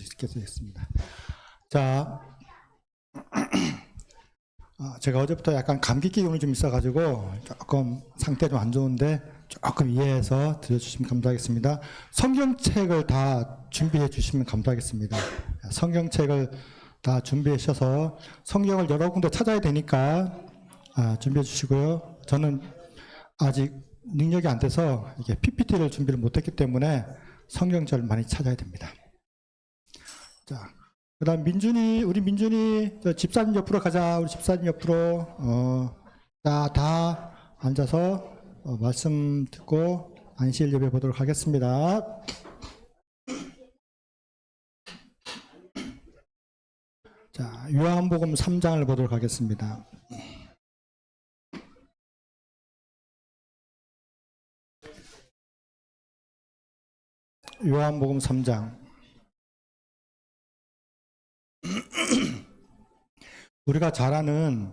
주시겠습니다. 자, 제가 어제부터 약간 감기 기운이 좀 있어가지고 조금 상태 좀 안 좋은데 조금 이해해서 들려주시면 감사하겠습니다. 성경책을 다 준비해 주시면 감사하겠습니다. 성경책을 다 준비해 주셔서 성경을 여러 군데 찾아야 되니까 준비해 주시고요. 저는 아직 능력이 안 돼서 이게 PPT를 준비를 못했기 때문에 성경책을 많이 찾아야 됩니다. 자, 그다음 우리 민준이 집사님 옆으로 가자. 우리 집사님 옆으로 다 앉아서 말씀 듣고 안식 예배 보도록 하겠습니다. 자, 요한복음 3장을 보도록 하겠습니다. 요한복음 3장. 우리가 잘 아는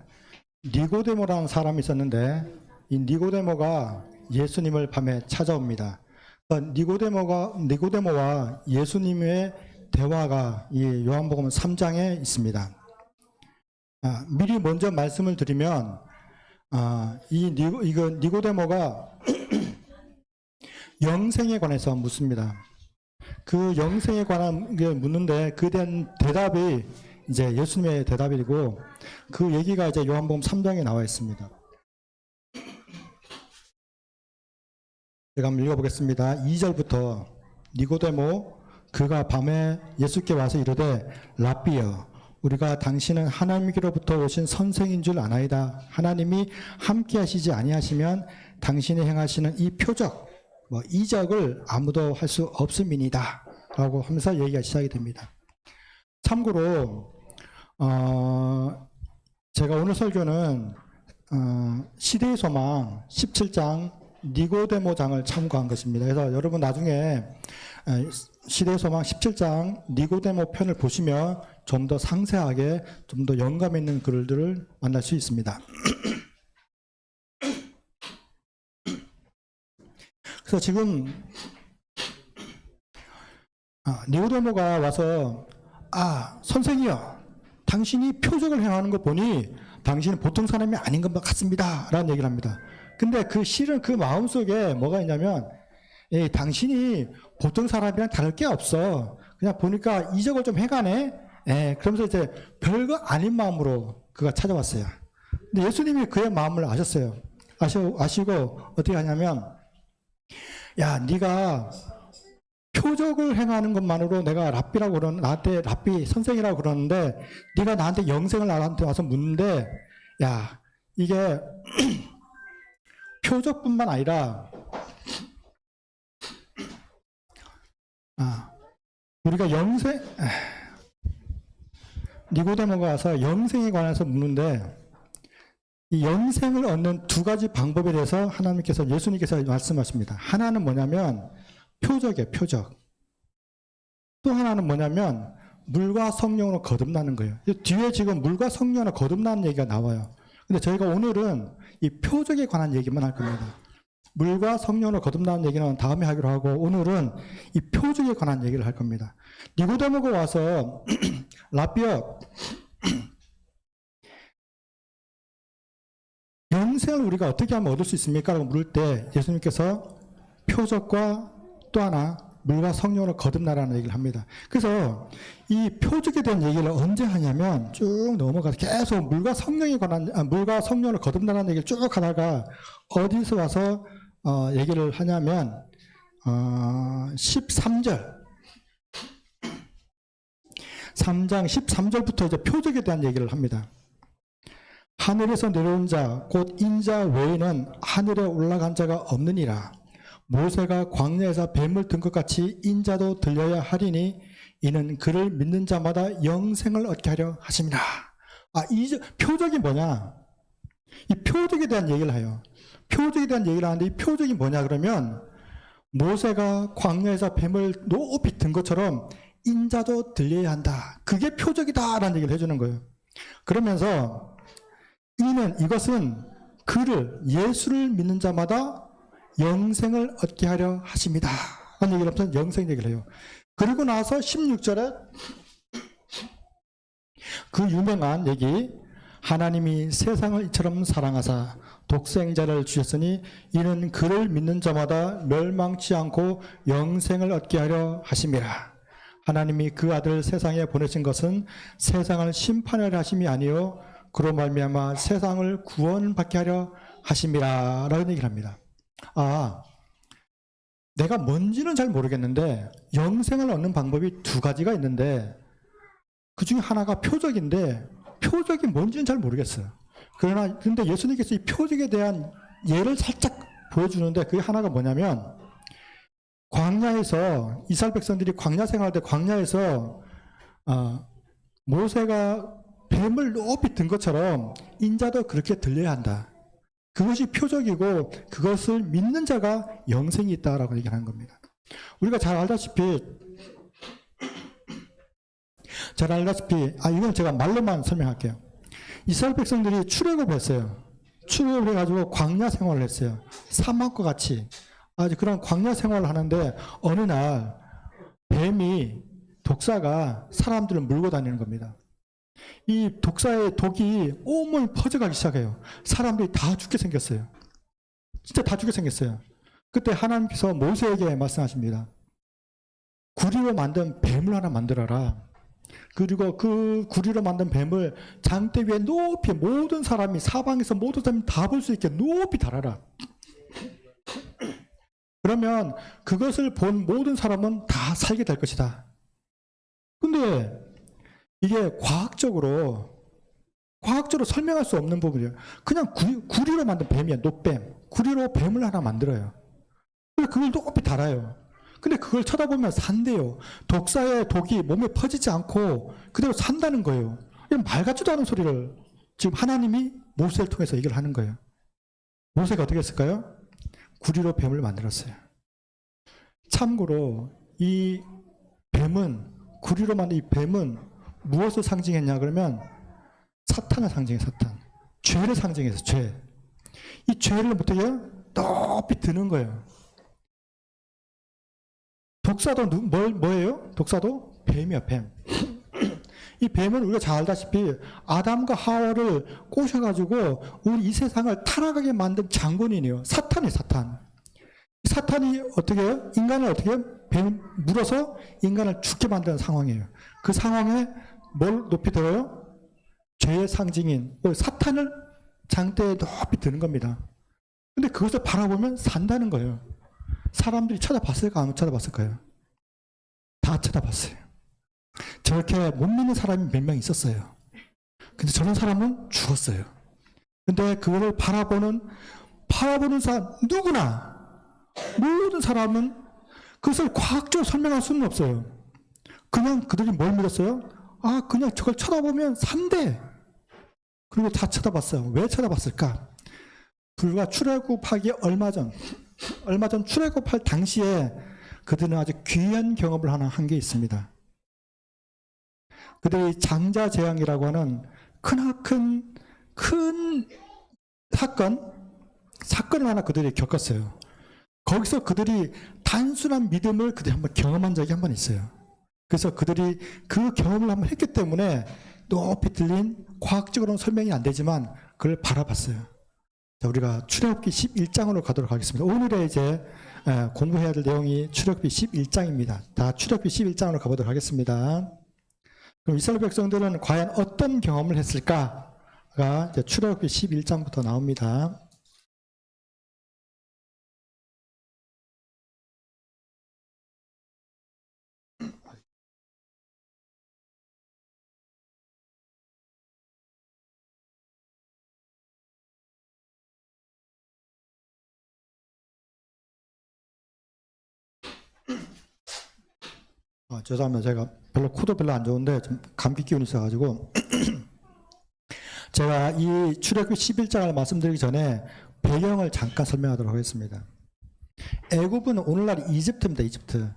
니고데모라는 사람이 있었는데 이 니고데모가 예수님을 밤에 찾아옵니다. 니고데모와 예수님의 대화가 이 요한복음 3장에 있습니다. 미리 먼저 말씀을 드리면 니고데모가 영생에 관해서 묻습니다. 그 영생에 관한 게 묻는데 그에 대한 대답이 이제 예수님의 대답이고 그 얘기가 이제 요한복음 3장에 나와 있습니다. 제가 한번 읽어보겠습니다. 2절부터 니고데모 그가 밤에 예수께 와서 이르되 랍비여 우리가 당신은 하나님께로부터 오신 선생인 줄 아나이다. 하나님이 함께 하시지 아니하시면 당신이 행하시는 이 표적 이적을 아무도 할 수 없음이니이다 라고 하면서 얘기가 시작이 됩니다. 참고로 제가 오늘 설교는 시대의 소망 17장 니고데모장을 참고한 것입니다. 그래서 여러분 나중에 시대의 소망 17장 니고데모 편을 보시면 좀 더 상세하게 좀 더 영감 있는 글들을 만날 수 있습니다. 그래서 지금 니고데모가 와서 선생이여 당신이 표적을 행하는 것 보니 당신은 보통 사람이 아닌 것 같습니다 라는 얘기를 합니다. 근데 실은 그 마음속에 뭐가 있냐면 당신이 보통 사람이랑 다를 게 없어. 그냥 보니까 이적을 좀 해가네. 그러면서 이제 별거 아닌 마음으로 그가 찾아왔어요. 근데 예수님이 그의 마음을 아셨어요. 아시고 어떻게 하냐면 야 네가 표적을 행하는 것만으로 내가 나한테 랍비 선생이라고 그러는데 네가 나한테 영생을 나한테 와서 묻는데 야 이게 표적뿐만 아니라 우리가 니고데모가 와서 영생에 관해서 묻는데 이 영생을 얻는 두 가지 방법에 대해서 예수님께서 말씀하십니다. 하나는 뭐냐면 표적이에요. 표적. 또 하나는 뭐냐면 물과 성령으로 거듭나는 거예요. 뒤에 지금 물과 성령으로 거듭나는 얘기가 나와요. 근데 저희가 오늘은 이 표적에 관한 얘기만 할 겁니다. 물과 성령으로 거듭나는 얘기는 다음에 하기로 하고 오늘은 이 표적에 관한 얘기를 할 겁니다. 니고데모가 와서 랍비여 영생을 우리가 어떻게 하면 얻을 수 있습니까? 라고 물을 때 예수님께서 표적과 또 하나 물과 성령으로 거듭나라는 얘기를 합니다. 그래서 이 표적에 대한 얘기를 언제 하냐면 쭉 넘어가서 계속 물과 성령으로 거듭나라는 얘기를 쭉 하다가 어디서 와서 얘기를 하냐면 13절 3장 13절부터 이제 표적에 대한 얘기를 합니다. 하늘에서 내려온 자 곧 인자 외에는 하늘에 올라간 자가 없느니라. 모세가 광야에서 뱀을 든 것 같이 인자도 들려야 하리니 이는 그를 믿는 자마다 영생을 얻게 하려 하심이라. 이 표적이 뭐냐? 이 표적에 대한 얘기를 해요. 표적에 대한 얘기를 하는데 이 표적이 뭐냐 그러면 모세가 광야에서 뱀을 높이 든 것처럼 인자도 들려야 한다. 그게 표적이다라는 얘기를 해주는 거예요. 그러면서 이것은 예수를 믿는 자마다 영생을 얻게 하려 하십니다. 라는 얘기를 하면서 영생 얘기를 해요. 그리고 나서 16절에 그 유명한 얘기, 하나님이 세상을 이처럼 사랑하사 독생자를 주셨으니 이는 그를 믿는 자마다 멸망치 않고 영생을 얻게 하려 하심이라. 하나님이 그 아들 세상에 보내신 것은 세상을 심판하려 하심이 아니요 그로 말미암아 세상을 구원받게 하려 하심이라 라는 얘기를 합니다. 내가 뭔지는 잘 모르겠는데 영생을 얻는 방법이 두 가지가 있는데 그 중에 하나가 표적인데 표적이 뭔지는 잘 모르겠어요. 근데 예수님께서 이 표적에 대한 예를 살짝 보여주는데 그게 하나가 뭐냐면, 광야에서 이스라엘 백성들이 광야 생활할 때 광야에서 모세가 뱀을 높이 든 것처럼 인자도 그렇게 들려야 한다. 그것이 표적이고 그것을 믿는 자가 영생이 있다라고 얘기하는 겁니다. 우리가 잘 알다시피 이건 제가 말로만 설명할게요. 이스라엘 백성들이 출애굽을 했어요. 출애굽을 해가지고 광야 생활을 했어요. 사막과 같이 아주 그런 광야 생활을 하는데 어느 날 뱀이, 독사가 사람들을 물고 다니는 겁니다. 이 독사의 독이 온몸에 퍼져가기 시작해요. 사람들이 다 죽게 생겼어요. 진짜 다 죽게 생겼어요. 그때 하나님께서 모세에게 말씀하십니다. 구리로 만든 뱀을 하나 만들어라. 그리고 그 구리로 만든 뱀을 장대 위에 높이 모든 사람이, 사방에서 모든 사람이 다 볼 수 있게 높이 달아라. 그러면 그것을 본 모든 사람은 다 살게 될 것이다. 근데 이게 과학적으로 설명할 수 없는 부분이에요. 그냥 구리로 만든 뱀이야, 노뱀. 구리로 뱀을 하나 만들어요. 그걸 높이 달아요. 근데 그걸 쳐다보면 산대요. 독사의 독이 몸에 퍼지지 않고 그대로 산다는 거예요. 말 같지도 않은 소리를 지금 하나님이 모세를 통해서 얘기를 하는 거예요. 모세가 어떻게 했을까요? 구리로 뱀을 만들었어요. 참고로 이 뱀은, 구리로 만든 이 뱀은 무엇을 상징했냐 그러면 사탄을 상징해. 사탄. 죄를 상징해서 죄. 이 죄를 어떻게 해요? 높이 드는 거예요. 독사도 뭐예요? 독사도 뱀이야, 뱀. 이 뱀은 우리가 잘 알다시피 아담과 하와를 꼬셔가지고 우리 이 세상을 타락하게 만든 장본인이에요. 사탄이에요, 사탄. 사탄이 어떻게 해요? 인간을 어떻게 해요? 뱀 물어서 인간을 죽게 만드는 상황이에요. 그 상황에 뭘 높이 들어요? 죄의 상징인 사탄을 장대에 높이 드는 겁니다. 근데 그것을 바라보면 산다는 거예요. 사람들이 찾아봤을까, 안 찾아봤을까요? 다 찾아봤어요. 저렇게 못 믿는 사람이 몇 명 있었어요. 근데 저런 사람은 죽었어요. 근데 그거를 바라보는 사람, 누구나, 모든 사람은 그것을 과학적으로 설명할 수는 없어요. 그냥 그들이 뭘 믿었어요? 그냥 저걸 쳐다보면 산대. 그리고 다 쳐다봤어요. 왜 쳐다봤을까? 불과 출애굽하기 얼마 전 출애굽할 당시에 그들은 아주 귀한 경험을 하나 한 게 있습니다. 그들이 장자재앙이라고 하는 크나큰 큰 사건을 하나 그들이 겪었어요. 거기서 그들이 단순한 믿음을 그들이 한번 경험한 적이 한 번 있어요. 그래서 그들이 그 경험을 한번 했기 때문에 높이 들린, 과학적으로는 설명이 안 되지만 그걸 바라봤어요. 자, 우리가 출애굽기 11장으로 가도록 하겠습니다. 오늘의 이제 공부해야 될 내용이 출애굽기 11장입니다. 다 출애굽기 11장으로 가보도록 하겠습니다. 그럼 이스라엘 백성들은 과연 어떤 경험을 했을까가 이제 출애굽기 11장부터 나옵니다. 죄송합니다. 제가 코도 별로 안 좋은데 좀 감기 기운이 있어가지고 제가 이 출애굽기 11장을 말씀드리기 전에 배경을 잠깐 설명하도록 하겠습니다. 애굽은 오늘날 이집트입니다. 이집트.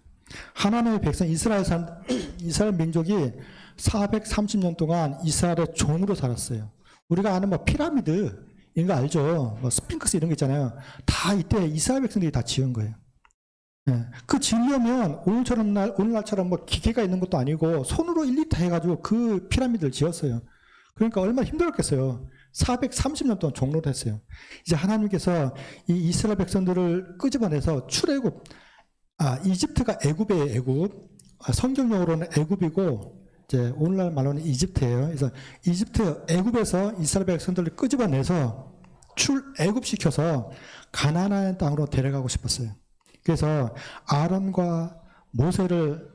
하나님의 백성 이스라엘 민족이 430년 동안 이스라엘의 종으로 살았어요. 우리가 아는 피라미드 이런 거 알죠? 스핑크스 이런 거 있잖아요. 다 이때 이스라엘 백성들이 다 지은 거예요. 예, 그 지으려면 오늘날처럼 뭐 기계가 있는 것도 아니고 손으로 일일이 다 해가지고 그 피라미드를 지었어요. 그러니까 얼마나 힘들었겠어요. 430년 동안 종로를 했어요. 이제 하나님께서 이 이스라엘 백성들을 끄집어내서 출애굽, 이집트가 애굽이에요, 애굽. 성경용어로는 애굽이고, 이제 오늘날 말로는 이집트예요. 그래서 이집트, 애굽에서 이스라엘 백성들을 끄집어내서 출애굽시켜서 가나안 땅으로 데려가고 싶었어요. 그래서 아론과 모세를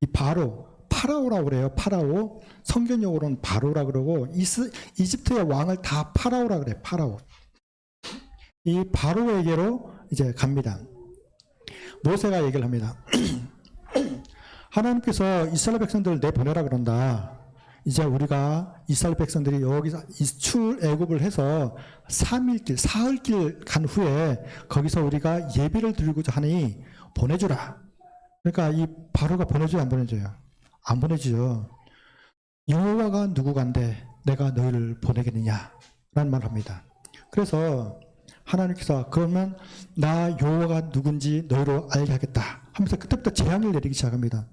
이 파라오라고 그래요. 파라오. 성경용어로는 바로라 그러고 이집트의 왕을 다 파라오라 그래요. 파라오. 이 바로에게로 이제 갑니다. 모세가 얘기를 합니다. 하나님께서 이스라엘 백성들을 내보내라 그런다. 이제 우리가 이스라엘 백성들이 여기서 출애굽을 해서 3일길, 사흘길 간 후에 거기서 우리가 예배를 드리고자 하니 보내주라. 그러니까 이 바로가 보내줘요, 안 보내줘요? 안 보내주죠. 여호와가 누구간데 내가 너희를 보내겠느냐? 라는 말을 합니다. 그래서 하나님께서 그러면 나 여호와가 누군지 너희로 알게 하겠다 하면서 그때부터 재앙을 내리기 시작합니다.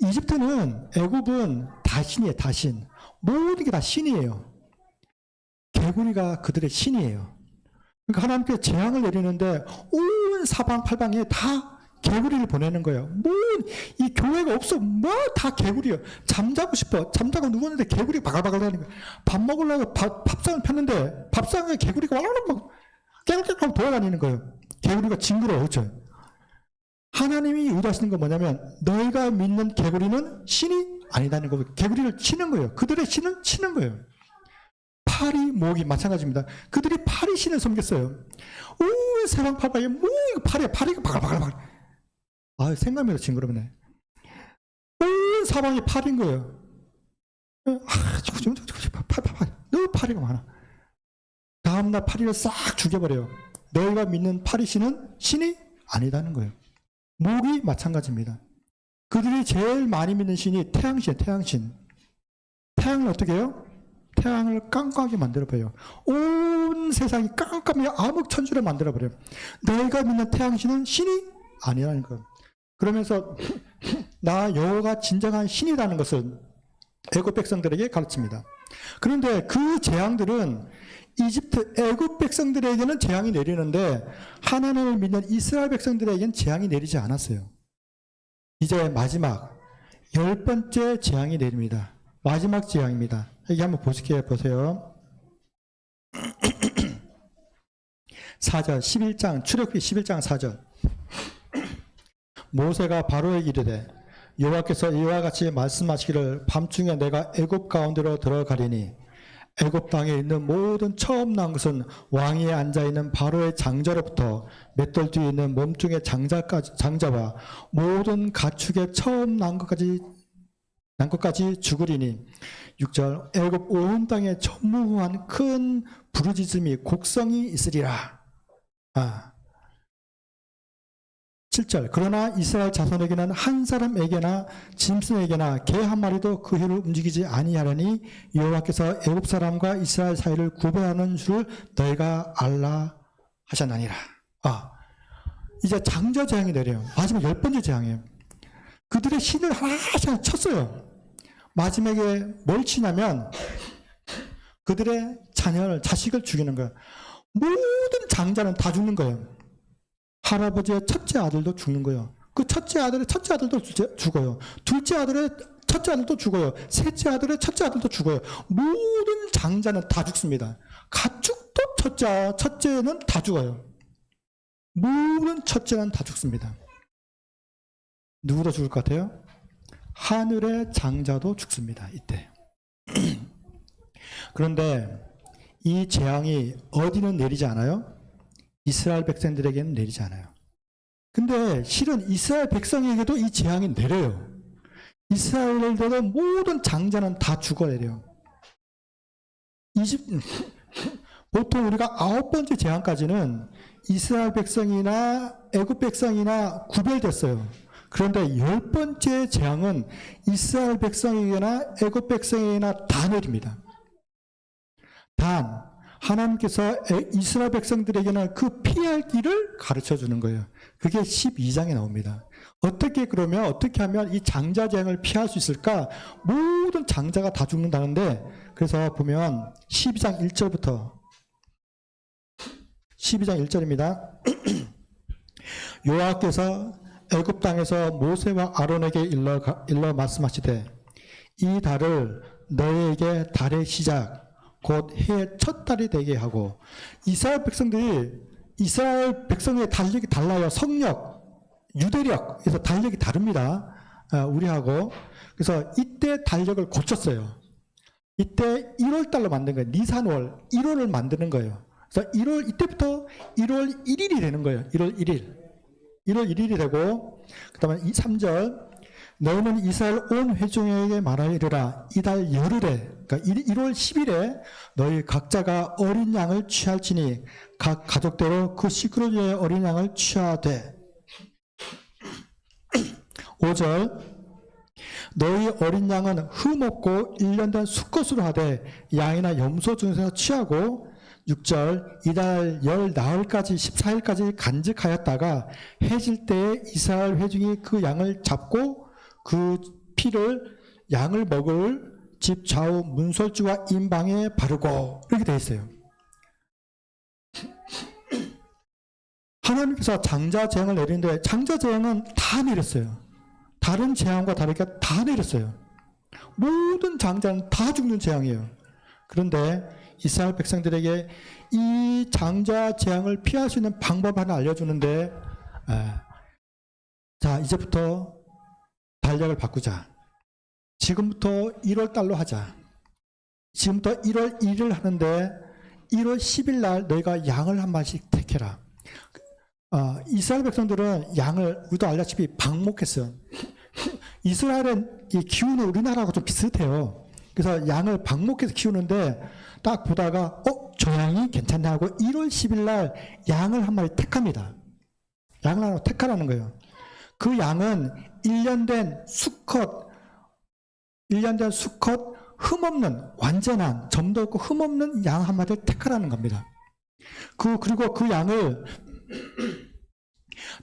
이집트는, 애굽은 다 신이에요, 다 신. 모든 게 다 신이에요. 개구리가 그들의 신이에요. 그러니까 하나님께서 재앙을 내리는데 온 사방팔방에 다 개구리를 보내는 거예요. 이 교회가 없어. 다 개구리예요. 잠자고 싶어. 잠자고 누웠는데 개구리가 바글바글 하는 거예요. 밥 먹으려고 밥상을 폈는데 밥상에 개구리가 와르르 막 깨글깨글 돌아다니는 거예요. 개구리가 징그러워. 그렇죠? 하나님이 의도하시는 건 뭐냐면 너희가 믿는 개구리는 신이 아니다는 거고 개구리를 치는 거예요. 그들의 신을 치는 거예요. 파리, 모기 마찬가지입니다. 그들이 파리 신을 섬겼어요. 오, 세방팔방에 파리가 바글바글. 생각만 해도 징그럽네. 온 사방이 파리인 거예요. 너무 파리가 많아. 다음날 파리를 싹 죽여버려요. 너희가 믿는 파리 신은 신이 아니다는 거예요. 모기 마찬가지입니다. 그들이 제일 많이 믿는 신이 태양신이에요. 태양신. 태양을 어떻게 해요? 태양을 깜깜하게 만들어버려요. 온 세상이 깜깜하게 암흑천주를 만들어버려요. 너희가 믿는 태양신은 신이 아니라는 거예요. 그러면서 나 여호와가 진정한 신이라는 것을 애굽 백성들에게 가르칩니다. 그런데 그 재앙들은 이집트, 애굽 백성들에게는 재앙이 내리는데 하나님을 믿는 이스라엘 백성들에게는 재앙이 내리지 않았어요. 이제 마지막 10번째 재앙이 내립니다. 마지막 재앙입니다. 여기 한번 보세요. 4절, 11장, 출애굽기 11장 4절. 모세가 바로에게 이르되 여호와께서 이와 같이 말씀하시기를 밤중에 내가 애굽 가운데로 들어가리니 애굽 땅에 있는 모든 처음 난 것은 왕위에 앉아있는 바로의 장자로부터 맷돌 뒤에 있는 몸중의 장자와 모든 가축의 처음 난 것까지 죽으리니 6절 애굽 온 땅에 전무후한 큰 부르짖음이 곡성이 있으리라. 7절 그러나 이스라엘 자손에게는 한 사람에게나 짐승에게나 개 한 마리도 그 혀를 움직이지 아니하려니 여호와께서 애굽 사람과 이스라엘 사이를 구별하는 줄을 너희가 알라 하셨나니라. 이제 장저 재앙이 내려요. 마지막 10번째 재앙이에요. 그들의 신을 하나씩 쳤어요. 마지막에 뭘 치냐면 그들의 자식을 죽이는 거예요. 모든 장자는 다 죽는 거예요. 할아버지의 첫째 아들도 죽는 거예요. 그 첫째 아들의 첫째 아들도 죽어요. 둘째 아들의 첫째 아들도 죽어요. 셋째 아들의 첫째 아들도 죽어요. 모든 장자는 다 죽습니다. 가축도 첫째는 다 죽어요. 모든 첫째는 다 죽습니다. 누구도 죽을 것 같아요? 하늘의 장자도 죽습니다. 이때. 그런데 이 재앙이 어디는 내리지 않아요? 이스라엘 백성들에게는 내리지 않아요. 근데 실은 이스라엘 백성에게도 이 재앙이 내려요. 이스라엘들의 모든 장자는 다 죽어내려요. 보통 우리가 9번째 재앙까지는 이스라엘 백성이나 애굽 백성이나 구별됐어요. 그런데 10번째 재앙은 이스라엘 백성에게나 애굽 백성에게나 다 내립니다. 단 하나님께서 이스라엘 백성들에게는 그 피할 길을 가르쳐 주는 거예요. 그게 12장에 나옵니다. 어떻게 하면 이 장자재앙을 피할 수 있을까? 모든 장자가 다 죽는다는데, 그래서 보면 12장 1절부터 12장 1절입니다. 여호와께서 애굽 땅에서 모세와 아론에게 일러 말씀하시되 이 달을 너희에게 달의 시작 곧 해의 첫 달이 되게 하고, 이스라엘 백성의 달력이 달라요. 성력, 유대력, 그래서 달력이 다릅니다. 우리하고. 그래서 이때 달력을 고쳤어요. 이때 1월 달로 만든 거예요. 니산월 1월을 만드는 거예요. 그래서 이때부터 1월 1일이 되는 거예요. 1월 1일이 되고, 그 다음에 3절 너희는 이스라엘 온 회중에게 말하여 이르라. 이달 열흘에, 그러니까 1월 10일에 너희 각자가 어린 양을 취할지니 각 가족대로 그 시끄러운 어린 양을 취하되. 5절 너희 어린 양은 흠없고 1년 된 수컷으로 하되 양이나 염소 중에서 취하고. 6절 이달 열 나흘까지 14일까지 간직하였다가 해질 때에 이스라엘 회중이 그 양을 잡고 그 피를 양을 먹을 집 좌우 문설주와 임방에 바르고, 이렇게 되어 있어요. 하나님께서 장자재앙을 내리는데 장자재앙은 다 내렸어요. 다른 재앙과 다르게 다 내렸어요. 모든 장자는 다 죽는 재앙이에요. 그런데 이스라엘 백성들에게 이 장자재앙을 피할 수 있는 방법 하나 알려주는데, 자, 이제부터 달력을 바꾸자. 지금부터 1월 달로 하자. 지금부터 1월 1일 하는데 1월 10일 날 너희가 양을 한 마리씩 택해라. 이스라엘 백성들은 양을, 우리도 알다시피 방목했어요. 이스라엘은 이 기후는 우리나라하고 좀 비슷해요. 그래서 양을 방목해서 키우는데 딱 보다가 저 양이 괜찮네 하고 1월 10일 날 양을 한 마리 택합니다. 양을 하나 택하라는 거예요. 그 양은 1년 된 수컷, 흠없는, 완전한, 점도 없고 흠없는 양 한 마리를 택하라는 겁니다. 그리고 그 양을,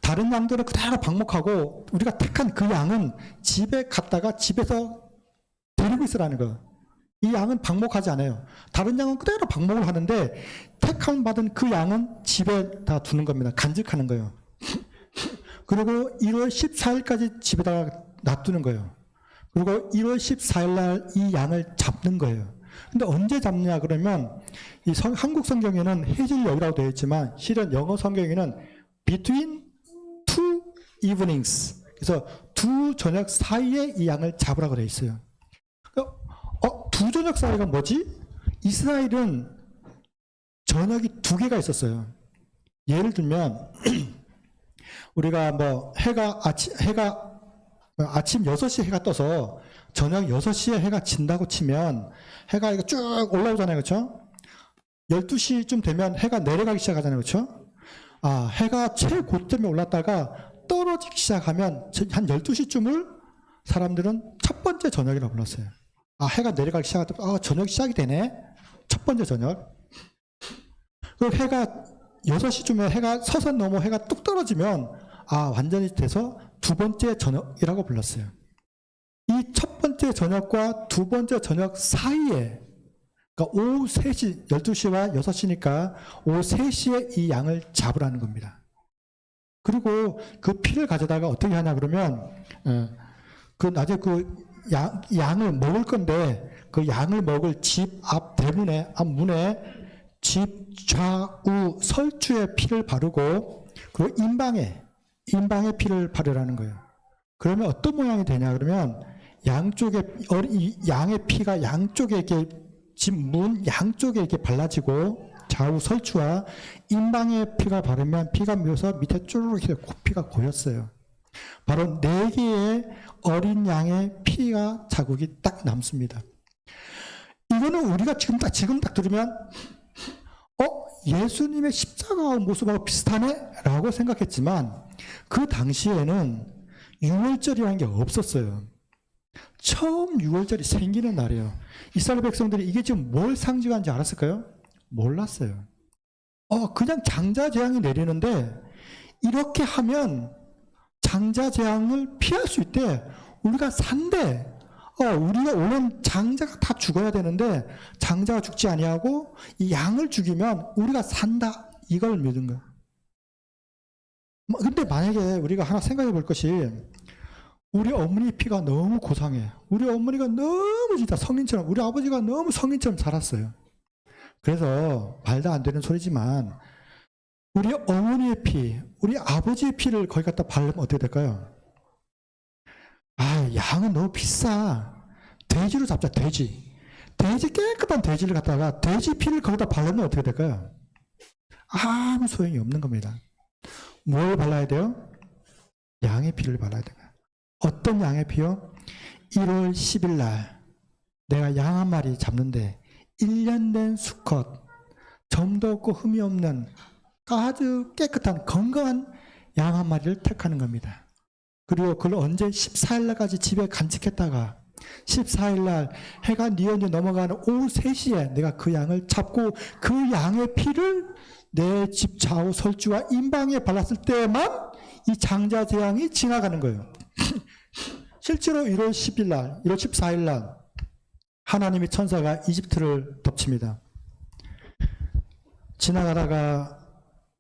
다른 양들은 그대로 방목하고 우리가 택한 그 양은 집에 갔다가 집에서 데리고 있으라는 거예요. 이 양은 방목하지 않아요. 다른 양은 그대로 방목을 하는데 택함 받은 그 양은 집에 다 두는 겁니다. 간직하는 거예요. 그리고 1월 14일까지 집에다가 놔두는 거예요. 그리고 1월 14일 날 이 양을 잡는 거예요. 근데 언제 잡느냐 그러면 한국 성경에는 해질녘이라고 되어 있지만 실은 영어 성경에는 between two evenings, 그래서 두 저녁 사이에 이 양을 잡으라고 되어 있어요. 두 저녁 사이가 뭐지? 이스라엘은 저녁이 두 개가 있었어요. 예를 들면 우리가 뭐 아침 6시에 해가 떠서 저녁 6시에 해가 진다고 치면 해가 이거 쭉 올라오잖아요. 그렇죠? 12시쯤 되면 해가 내려가기 시작하잖아요. 그렇죠? 해가 최고점에 올랐다가 떨어지기 시작하면 한 12시쯤을 사람들은 첫 번째 저녁이라고 불렀어요. 해가 내려가기 시작할 때 저녁이 시작이 되네. 첫 번째 저녁. 그리고 해가 6시쯤에 해가 서선 넘어 해가 뚝 떨어지면 완전히 돼서 두 번째 저녁이라고 불렀어요. 이 첫 번째 저녁과 두 번째 저녁 사이에, 그러니까 오후 3시, 12시와 6시니까 오후 3시에 이 양을 잡으라는 겁니다. 그리고 그 피를 가져다가 어떻게 하냐 그러면 나중에 양을 먹을 건데 그 양을 먹을 집 앞 대문에, 앞문에 집 좌우 설주에 피를 바르고 그리고 임방에 피를 바르라는 거예요. 그러면 어떤 모양이 되냐 그러면 양의 피가 양쪽에 이렇게 집 문 양쪽에 이렇게 발라지고 좌우 설주와 임방에 피가 바르면 피가 묘서 밑에 쭈르륵 피가 고였어요. 바로 4개의 어린 양의 피가 자국이 딱 남습니다. 이거는 우리가 지금 딱 들으면 예수님의 십자가 모습하고 비슷하네? 라고 생각했지만 그 당시에는 6월절이라는 게 없었어요. 처음 6월절이 생기는 날이에요. 이스라엘 백성들이 이게 지금 뭘 상징하는지 알았을까요? 몰랐어요. 그냥 장자 재앙이 내리는데 이렇게 하면 장자 재앙을 피할 수 있대. 우리가 산대. 우리가 원래는 장자가 다 죽어야 되는데 장자가 죽지 아니하고 이 양을 죽이면 우리가 산다. 이걸 믿은 거야. 근데 만약에 우리가 하나 생각해 볼 것이, 우리 어머니 피가 너무 고상해. 우리 어머니가 너무 진짜 성인처럼, 우리 아버지가 너무 성인처럼 살았어요. 그래서 말도 안 되는 소리지만 우리 어머니의 피, 우리 아버지의 피를 거기 갖다 바르면 어떻게 될까요? 양은 너무 비싸. 돼지로 잡자, 돼지. 깨끗한 돼지를 갖다가 돼지 피를 거기다 바르면 어떻게 될까요? 아무 소용이 없는 겁니다. 뭘 발라야 돼요? 양의 피를 발라야 돼요. 어떤 양의 피요? 1월 10일 날 내가 양 한 마리 잡는데 1년 된 수컷, 점도 없고 흠이 없는 아주 깨끗한 건강한 양 한 마리를 택하는 겁니다. 그리고 그걸 언제? 14일 날까지 집에 간직했다가 14일 날 해가 뉘어뉘어 넘어가는 오후 3시에 내가 그 양을 잡고 그 양의 피를 내 집 좌우 설주와 임방에 발랐을 때만 이 장자 재앙이 지나가는 거예요. 실제로 1월 10일 날, 1월 14일 날 하나님의 천사가 이집트를 덮칩니다. 지나가다가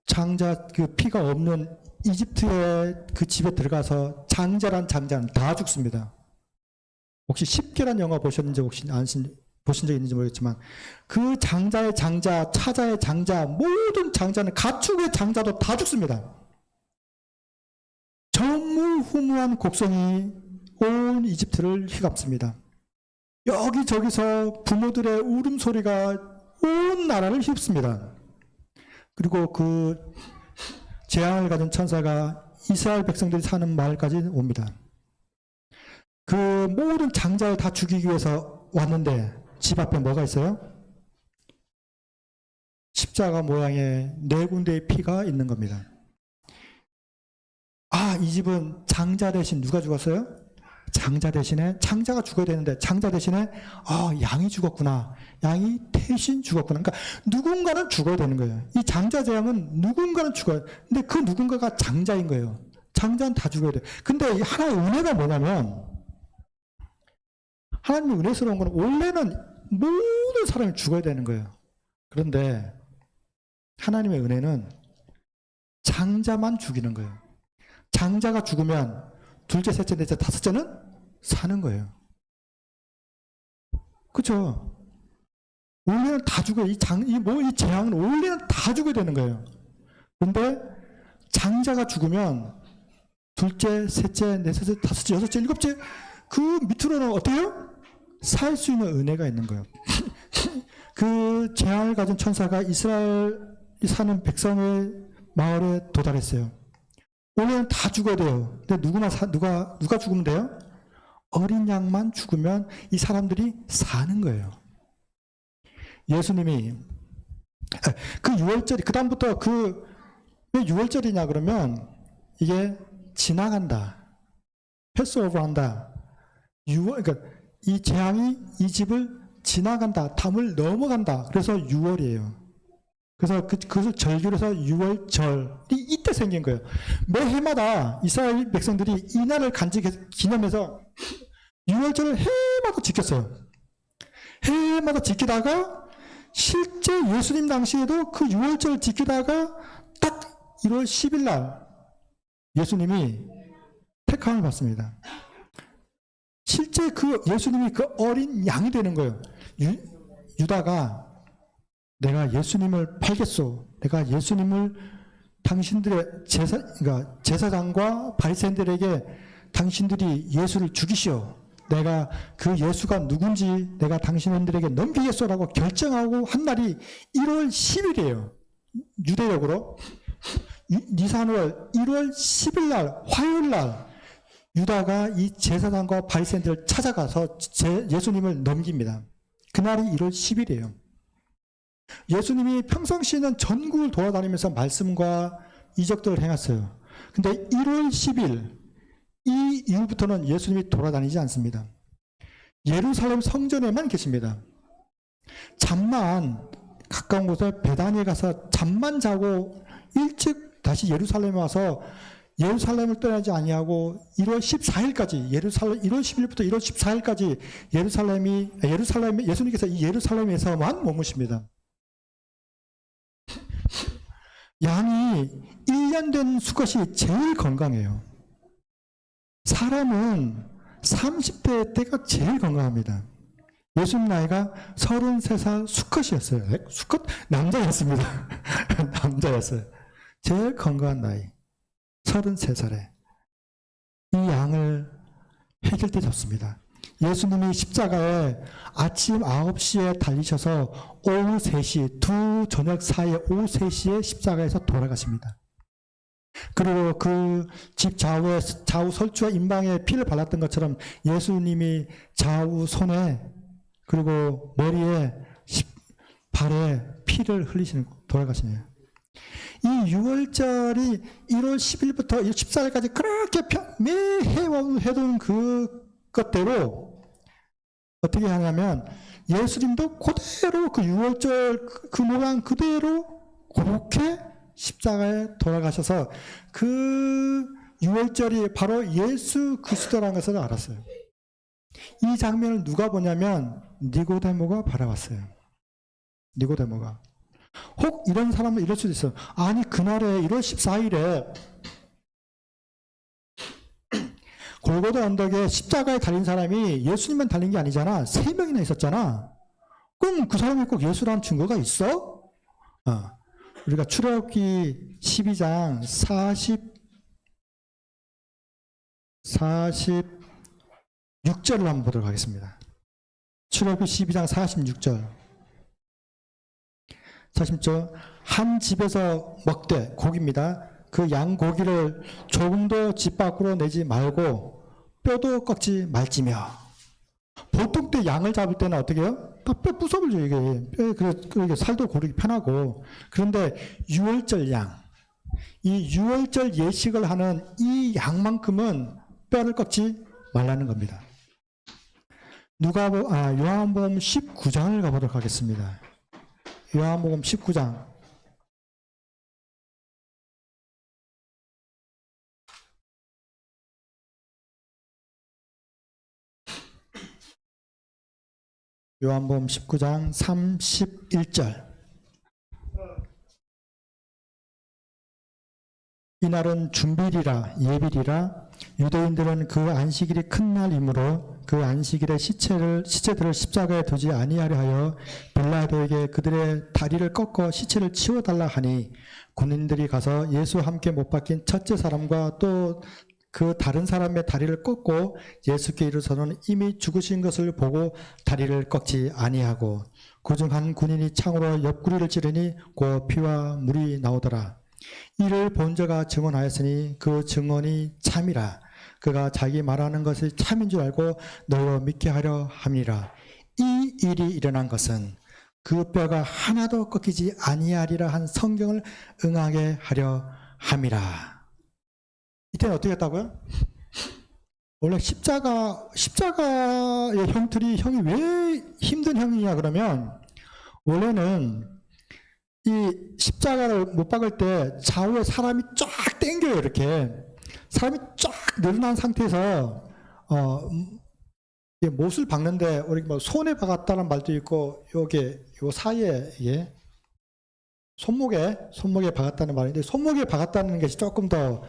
장자 그 피가 없는 이집트의 그 집에 들어가서 장자란 장자는 다 죽습니다. 혹시 10개란 영화 보셨는지 혹시 보신 적 있는지 모르겠지만 그 장자의 장자, 차자의 장자, 모든 장자는 가축의 장자도 다 죽습니다. 전무후무한 곡성이 온 이집트를 휘감습니다. 여기저기서 부모들의 울음소리가 온 나라를 휩습니다. 그리고 그 재앙을 가진 천사가 이스라엘 백성들이 사는 마을까지 옵니다. 그 모든 장자를 다 죽이기 위해서 왔는데 집 앞에 뭐가 있어요? 십자가 모양의 4군데의 피가 있는 겁니다. 이 집은 장자 대신 누가 죽었어요? 장자 대신에, 장자가 죽어야 되는데 장자 대신에 양이 죽었구나. 양이 대신 죽었구나. 그러니까 누군가는 죽어야 되는 거예요. 이 장자 재앙은 누군가는 죽어야 돼. 근데 그 누군가가 장자인 거예요. 장자는 다 죽어야 돼. 근데 하나의 은혜가 뭐냐면, 하나님의 은혜스러운 건 원래는 모든 사람이 죽어야 되는 거예요. 그런데 하나님의 은혜는 장자만 죽이는 거예요. 장자가 죽으면 둘째, 셋째, 넷째, 다섯째는 사는 거예요. 그렇죠? 원래는 다 죽어요. 이 재앙은 원래는 다 죽어야 되는 거예요. 그런데 장자가 죽으면 둘째, 셋째, 넷째, 다섯째, 여섯째, 일곱째 그 밑으로는 어때요? 살 수 있는 은혜가 있는 거예요. 그 재앙을 가진 천사가 이스라엘이 사는 백성의 마을에 도달했어요. 원래는 다 죽어야 돼요. 근데 누가 죽으면 돼요? 어린 양만 죽으면 이 사람들이 사는 거예요. 예수님이 그 6월절이, 그다음부터 왜 6월절이냐 그러면 이게 지나간다. 패스오버 한다. 그러니까 이 재앙이 이 집을 지나간다. 담을 넘어간다. 그래서 6월이에요. 그래서 그것을 절기로 해서 6월절이 이때 생긴 거예요. 매해마다 이스라엘 백성들이 이 날을 기념해서 6월절을 해마다 지켰어요. 해마다 지키다가 실제 예수님 당시에도 그 6월절을 지키다가 딱 1월 10일 날 예수님이 택함을 받습니다. 실제 그 예수님이 그 어린 양이 되는 거예요. 유다가 내가 예수님을 팔겠소. 내가 예수님을 당신들의 그러니까 제사장과 바리새인들에게 당신들이 예수를 죽이시오. 내가 그 예수가 누군지 내가 당신들에게 넘기겠소라고 결정하고 한 날이 1월 10일이에요. 유대력으로. 니산월 1월 10일 날 화요일 날 유다가 이 제사장과 바리새인들을 찾아가서 예수님을 넘깁니다. 그날이 1월 10일이에요. 예수님이 평상시에는 전국을 돌아다니면서 말씀과 이적들을 행했어요. 근데 1월 10일 이 이후부터는 예수님이 돌아다니지 않습니다. 예루살렘 성전에만 계십니다. 잠만 가까운 곳에 베다니에 가서 잠만 자고 일찍 다시 예루살렘에 와서 예루살렘을 떠나지 아니하고 1월 14일까지 1월 10일부터 1월 14일까지 예수님께서 이 예루살렘에서만 머무십니다. 양이 1년 된 수컷이 제일 건강해요. 사람은 30대 때가 제일 건강합니다. 예수님 나이가 33살 수컷이었어요. 수컷? 남자였습니다. 남자였어요. 제일 건강한 나이. 33살에. 이 양을 해길 때 잡습니다. 예수님이 십자가에 아침 9시에 달리셔서 오후 3시, 두 저녁 사이에 오후 3시에 십자가에서 돌아가십니다. 그리고 그 집 좌우 설주와 임방에 피를 발랐던 것처럼 예수님이 좌우 손에 그리고 머리에 발에 피를 흘리시는 돌아가시네요. 이 6월절이 1월 10일부터 1월 14일까지 그렇게 매해 해둔 그것대로 어떻게 하냐면 예수님도 그대로 그 6월절 그 모양 그대로 그렇게 십자가에 돌아가셔서 그 6월절이 바로 예수 그리스도라는 것을 알았어요. 이 장면을 누가 보냐면 니고데모가 바라봤어요. 니고데모가. 혹 이런 사람은 이럴 수도 있어요. 아니 그날에 1월 14일에 골고다 언덕에 십자가에 달린 사람이 예수님만 달린 게 아니잖아. 3명이나 있었잖아. 그럼 그 사람이 꼭 예수라는 증거가 있어? 우리가 출애굽기 12장 46절을 한번 보도록 하겠습니다. 출애굽기 12장 46절. 40절. 한 집에서 먹되 고기입니다. 그 양 고기를 조금도 집 밖으로 내지 말고 뼈도 꺾지 말지며. 보통 때 양을 잡을 때는 어떻게 해요? 다 뼈 부숴버리죠. 이게 살도 고르기 편하고. 그런데 6월절 양, 이 6월절 예식을 하는 이 양만큼은 뼈를 꺾지 말라는 겁니다. 요한복음 19장을 가보도록 하겠습니다. 요한복음 19장. 요한복음 19장 31절. 이날은 준비일이라 예비일이라 유대인들은 그 안식일이 큰 날이므로 그 안식일에 시체들을 십자가에 두지 아니하려 하여 빌라도에게 그들의 다리를 꺾어 시체를 치워달라 하니 군인들이 가서 예수와 함께 못 박힌 첫째 사람과 또 그 다른 사람의 다리를 꺾고 예수께 이르러서는 이미 죽으신 것을 보고 다리를 꺾지 아니하고 그중 한 군인이 창으로 옆구리를 찌르니 곧 피와 물이 나오더라. 이를 본 자가 증언하였으니 그 증언이 참이라. 그가 자기 말하는 것이 참인 줄 알고 너희로 믿게 하려 함이라. 이 일이 일어난 것은 그 뼈가 하나도 꺾이지 아니하리라 한 성경을 응하게 하려 함이라. 이때는 어떻게 했다고요? 원래 십자가의 형이 왜 힘든 형이냐 그러면 원래는 이 십자가를 못 박을 때 좌우에 사람이 쫙 당겨요. 이렇게 사람이 쫙 늘어난 상태에서 못을 박는데 우리 뭐 손에 박았다는 말도 있고 요게 요 사이에 이게 손목에 박았다는 말인데 손목에 박았다는 것이 조금 더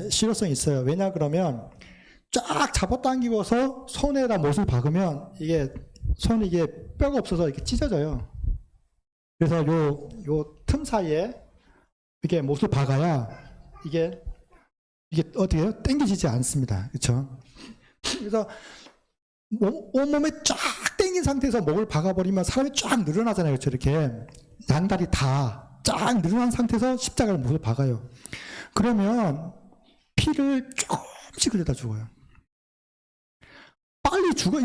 실효성이 있어요. 왜냐 그러면 쫙 잡아당기고서 손에다 못을 박으면 이게 손이 이게 뼈가 없어서 이렇게 찢어져요. 그래서 요 틈 사이에 이렇게 못을 박아야 이게 어떻게 해요? 당겨지지 않습니다. 그렇죠? 그래서 온몸에 쫙 당긴 상태에서 목을 박아버리면 사람이 쫙 늘어나잖아요. 그렇죠? 이렇게 양다리 다 쫙 늘어난 상태에서 십자가를 못을 박아요. 그러면 피를 조금씩 흘려다 죽어요. 빨리 죽어.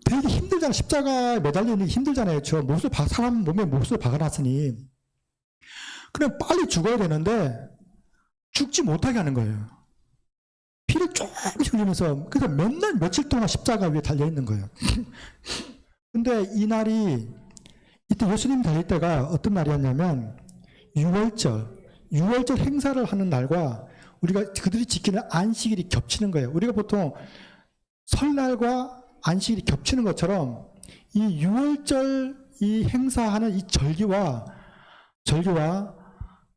되게 힘들잖아요. 십자가에 매달리는 게 힘들잖아요. 사람 몸에 못을 박아놨으니. 그럼 빨리 죽어야 되는데 죽지 못하게 하는 거예요. 피를 조금씩 흘리면서. 그래서 며칠 동안 십자가 위에 달려있는 거예요. 근데 이날이 이때 예수님 다닐 때가 어떤 날이었냐면 6월절 행사를 하는 날과 우리가 그들이 지키는 안식일이 겹치는 거예요. 우리가 보통 설날과 안식일이 겹치는 것처럼 이 6월절 이 행사하는 이 절기와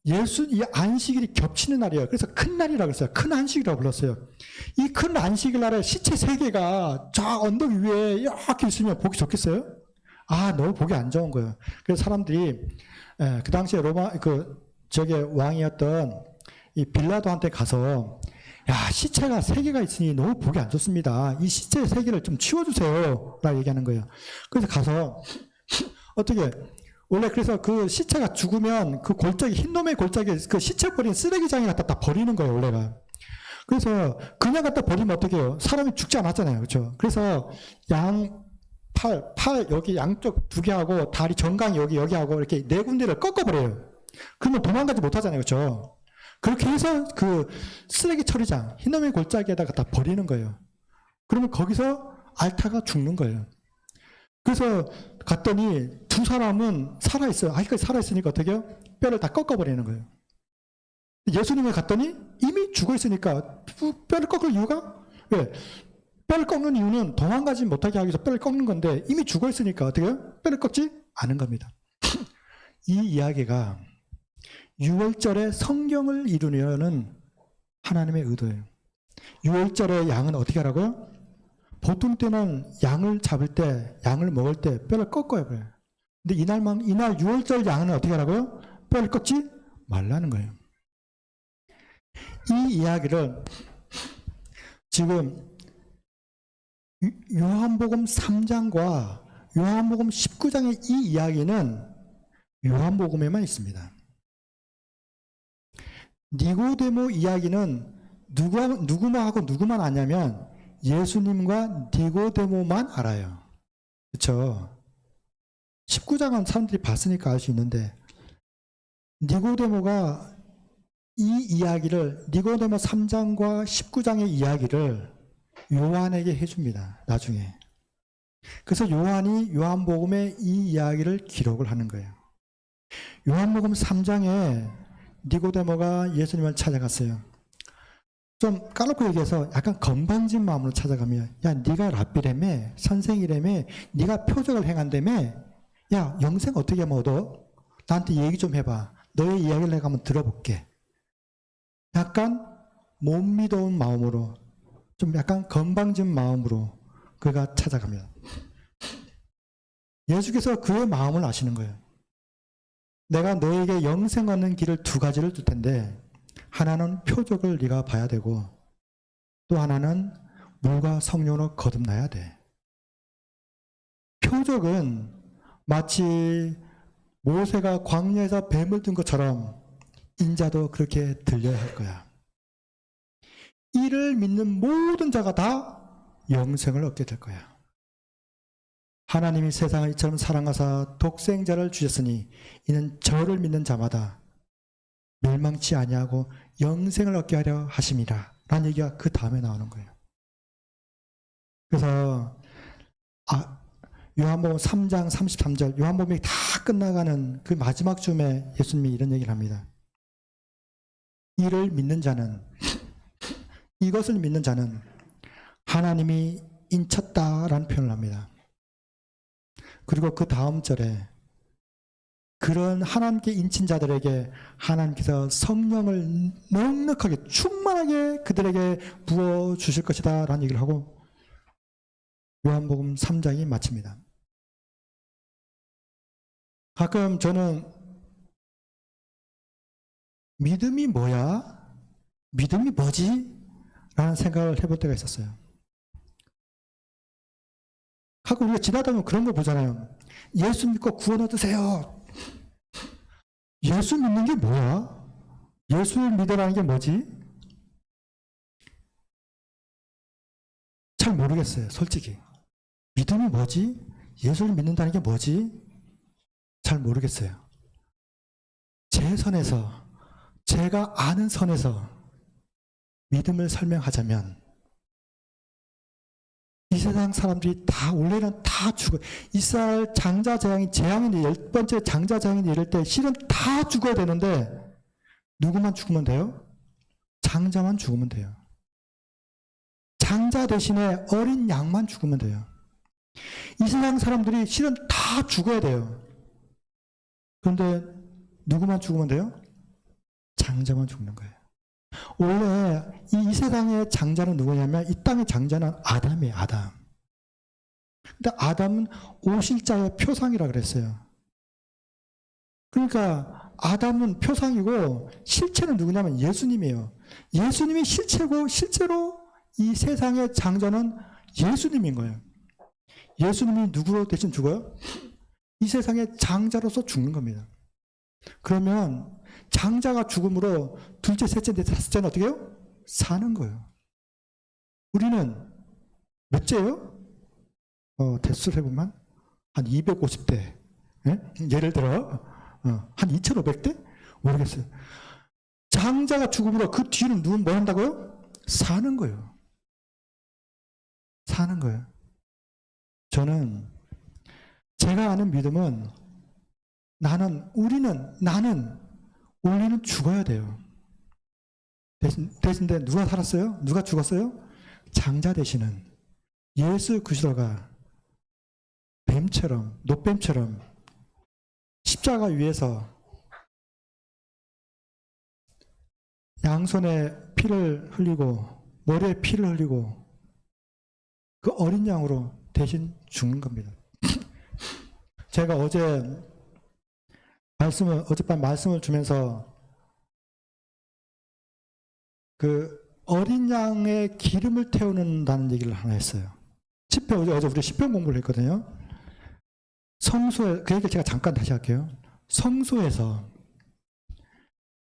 이 안식일이 겹치는 날이에요. 그래서 큰 날이라고 했어요. 큰 안식이라고 불렀어요. 이 큰 안식일 날에 시체 3개가 저 언덕 위에 이렇게 있으면 보기 좋겠어요? 너무 보기 안 좋은 거예요. 그래서 사람들이 그 당시에 저게 왕이었던 이 빌라도한테 가서 시체가 3개가 있으니 너무 보기 안 좋습니다. 이 시체 3개를 좀 치워주세요. 라고 얘기하는 거예요. 그래서 가서 어떻게 원래 그래서 그 시체가 죽으면 그 골짜기 흰놈의 골짜기에 그 시체 버린 쓰레기장에 갖다 다 버리는 거예요. 원래가. 그래서 그냥 갖다 버리면 어떻게 해요? 사람이 죽지 않았잖아요. 그렇죠? 그래서 팔 여기 양쪽 2개 하고 다리 정강 여기 하고 이렇게 4군데를 꺾어버려요. 그러면 도망가지 못하잖아요. 그렇죠? 그렇게 해서 그 쓰레기 처리장 흰놈의 골짜기에다가 다 버리는 거예요. 그러면 거기서 알타가 죽는 거예요. 그래서 갔더니 2 사람은 살아있어요. 아직까지 살아있으니까 어떻게 해요? 뼈를 다 꺾어버리는 거예요. 예수님을 갔더니 이미 죽어있으니까 뼈를 꺾을 이유가? 왜? 뼈를 꺾는 이유는 도망가지 못하게 하기 위해서 뼈를 꺾는 건데 이미 죽어있으니까 어떻게 해요? 뼈를 꺾지 않은 겁니다. 이 이야기가 6월절의 성경을 이루려는 하나님의 의도예요. 6월절의 양은 어떻게 하라고요? 보통 때는 양을 잡을 때, 양을 먹을 때 뼈를 꺾어야 돼요. 근데 이날 6월절 양은 어떻게 하라고요? 뼈를 꺾지 말라는 거예요. 이 이야기를 지금 요한복음 3장과 요한복음 19장의 이 이야기는 요한복음에만 있습니다. 니고데모 이야기는 누구만 아냐면 예수님과 니고데모만 알아요. 그렇죠? 19장은 사람들이 봤으니까 알 수 있는데 니고데모가 이 이야기를 니고데모 3장과 19장의 이야기를 요한에게 해줍니다. 나중에. 그래서 요한이 요한복음에 이 이야기를 기록을 하는 거예요. 요한복음 3장에 니고데모가 예수님을 찾아갔어요. 좀 까놓고 얘기해서 약간 건방진 마음으로 찾아가며 네가 랍비라며 선생이라며 네가 표적을 행한다며 영생 어떻게 하면 얻어? 나한테 얘기 좀 해봐. 너의 이야기를 내가 한번 들어볼게. 약간 못 믿어온 마음으로 좀 약간 건방진 마음으로 그가 찾아갑니다. 예수께서 그의 마음을 아시는 거예요. 내가 너에게 영생 얻는 길을 2가지를 줄 텐데 하나는 표적을 네가 봐야 되고 또 하나는 물과 성령으로 거듭나야 돼. 표적은 마치 모세가 광야에서 뱀을 든 것처럼 인자도 그렇게 들려야 할 거야. 이를 믿는 모든 자가 다 영생을 얻게 될 거야. 하나님이 세상을 이처럼 사랑하사 독생자를 주셨으니 이는 저를 믿는 자마다 멸망치 아니하고 영생을 얻게 하려 하심이라 라는 얘기가 그 다음에 나오는 거예요. 그래서 요한복음 3장 33절 요한복음이 다 끝나가는 그 마지막 쯤에 예수님이 이런 얘기를 합니다. 이를 믿는 자는 이것을 믿는 자는 하나님이 인쳤다라는 표현을 합니다. 그리고 그 다음 절에 그런 하나님께 인친 자들에게 하나님께서 성령을 넉넉하게 충만하게 그들에게 부어주실 것이다 라는 얘기를 하고 요한복음 3장이 마칩니다. 가끔 저는 믿음이 뭐야? 믿음이 뭐지? 라는 생각을 해볼 때가 있었어요. 가끔 우리가 지나다 보면 그런 거 보잖아요. 예수 믿고 구원 얻으세요. 예수 믿는 게 뭐야? 예수를 믿으라는 게 뭐지? 잘 모르겠어요, 솔직히. 믿음이 뭐지? 예수를 믿는다는 게 뭐지? 잘 모르겠어요. 제 선에서, 제가 아는 선에서 믿음을 설명하자면 이 세상 사람들이 다 원래는 다 죽어. 이스라엘 장자 재앙이 10번째 장자 재앙이 이럴 때 실은 다 죽어야 되는데 누구만 죽으면 돼요? 장자만 죽으면 돼요. 장자 대신에 어린 양만 죽으면 돼요. 이 세상 사람들이 실은 다 죽어야 돼요. 그런데 누구만 죽으면 돼요? 장자만 죽는 거예요. 원래 이 세상의 장자는 누구냐면 이 땅의 장자는 아담이에요. 아담. 근데 아담은 오실자의 표상이라 그랬어요. 그러니까 아담은 표상이고 실체는 누구냐면 예수님이에요. 예수님이 실체고 실제로 이 세상의 장자는 예수님인 거예요. 예수님이 누구로 대신 죽어요? 이 세상의 장자로서 죽는 겁니다. 그러면 장자가 죽음으로 둘째, 셋째, 넷째, 다섯째는 어떻게 해요? 사는 거예요. 우리는 몇째예요? 대수를 해보면 한 250대. 예? 예를 들어 한 2500대? 모르겠어요. 장자가 죽음으로 그 뒤는 누군 뭐 한다고요? 사는 거예요. 사는 거예요. 저는 제가 아는 믿음은 우리는 죽어야 돼요. 대신에 누가 살았어요? 누가 죽었어요? 장자 되시는 예수 그리스도가 뱀처럼, 노뱀처럼 십자가 위에서 양손에 피를 흘리고 머리에 피를 흘리고 그 어린 양으로 대신 죽는 겁니다. 제가 어젯밤 말씀을 주면서 그 어린 양의 기름을 태우는다는 얘기를 하나 했어요. 어제 우리 시편 공부를 했거든요. 성소에, 그 얘기를 제가 잠깐 다시 할게요. 성소에서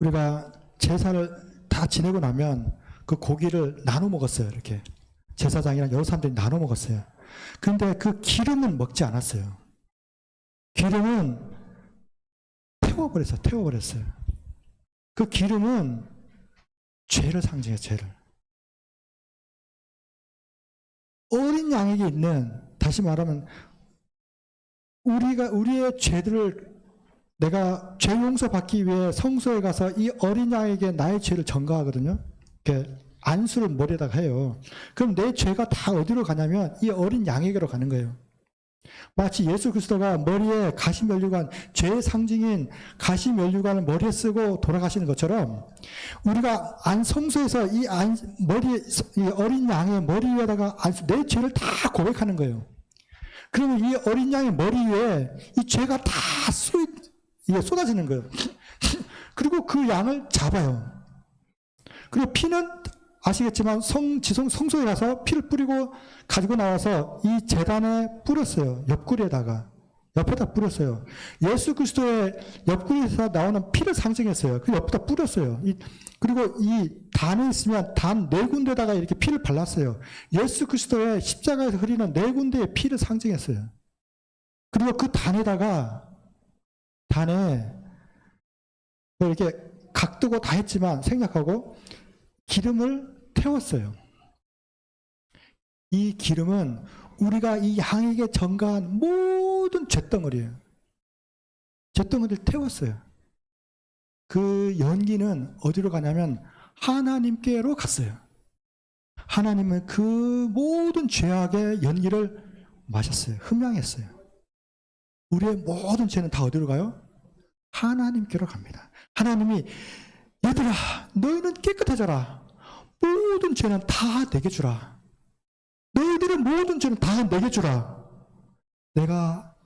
우리가 제사를 다 지내고 나면 그 고기를 나눠 먹었어요. 이렇게 제사장이랑 여러 사람들이 나눠 먹었어요. 그런데 그 기름은 먹지 않았어요. 기름은 태워버렸어요. 그 기름은 죄를 상징해요, 죄를. 어린 양에게 있는, 다시 말하면, 우리의 죄들을 내가 죄 용서받기 위해 성소에 가서 이 어린 양에게 나의 죄를 전가하거든요. 이렇게 안수를 머리에다가 해요. 그럼 내 죄가 다 어디로 가냐면 이 어린 양에게로 가는 거예요. 마치 예수 그리스도가 머리에 가시면류관, 죄의 상징인 가시면류관을 머리에 쓰고 돌아가시는 것처럼 우리가 성소에서 이 어린 양의 머리 위에다가 내 죄를 다 고백하는 거예요. 그러면 이 어린 양의 머리 위에 이 죄가 다 쏟아지는 거예요. 그리고 그 양을 잡아요. 그리고 피는 아시겠지만 성소에 가서 피를 뿌리고 가지고 나와서 이 제단에 뿌렸어요. 옆에다 뿌렸어요. 예수 그리스도의 옆구리에서 나오는 피를 상징했어요. 그 옆에다 뿌렸어요. 그리고 이 단에 있으면 단 4군데다가 이렇게 피를 발랐어요. 예수 그리스도의 십자가에서 흐리는 4군데의 피를 상징했어요. 그리고 그 단에 이렇게 각도고 다 했지만 생략하고 기름을 태웠어요. 이 기름은 우리가 이 양에게 전가한 모든 잿덩어리예요. 잿덩어리를 태웠어요. 그 연기는 어디로 가냐면 하나님께로 갔어요. 하나님은 그 모든 죄악의 연기를 마셨어요. 흠양했어요. 우리의 모든 죄는 다 어디로 가요? 하나님께로 갑니다. 하나님이 얘들아 너희는 깨끗해져라. 모든 죄는 다 내게 주라. 너희들의 모든 죄는 다 내게 주라. 내가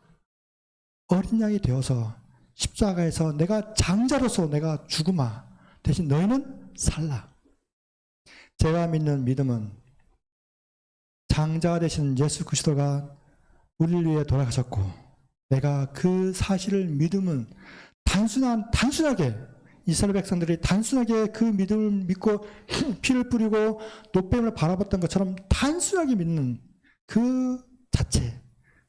어린 양이 되어서 십자가에서 내가 장자로서 내가 죽으마. 대신 너희는 살라. 제가 믿는 믿음은 장자 되신 예수 그리스도가 우리를 위해 돌아가셨고 내가 그 사실을 믿으면 단순하게 이스라엘 백성들이 단순하게 그 믿음을 믿고 피를 뿌리고 노뱀을 바라봤던 것처럼 단순하게 믿는 그 자체,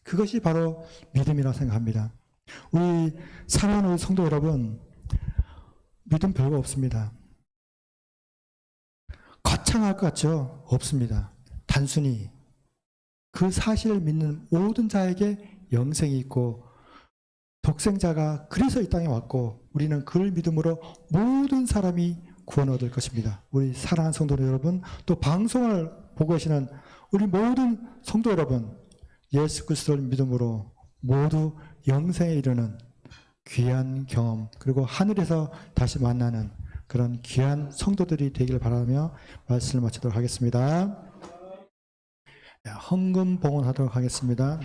그것이 바로 믿음이라고 생각합니다. 우리 사랑하는 성도 여러분, 믿음 별거 없습니다. 거창할 것 같죠? 없습니다. 단순히 그 사실을 믿는 모든 자에게 영생이 있고 독생자가 그래서 이 땅에 왔고 우리는 그를 믿음으로 모든 사람이 구원 얻을 것입니다. 우리 사랑하는 성도 여러분, 또 방송을 보고 계시는 우리 모든 성도 여러분, 예수 그리스도를 믿음으로 모두 영생에 이르는 귀한 경험, 그리고 하늘에서 다시 만나는 그런 귀한 성도들이 되기를 바라며 말씀을 마치도록 하겠습니다. 헌금 봉헌하도록 하겠습니다.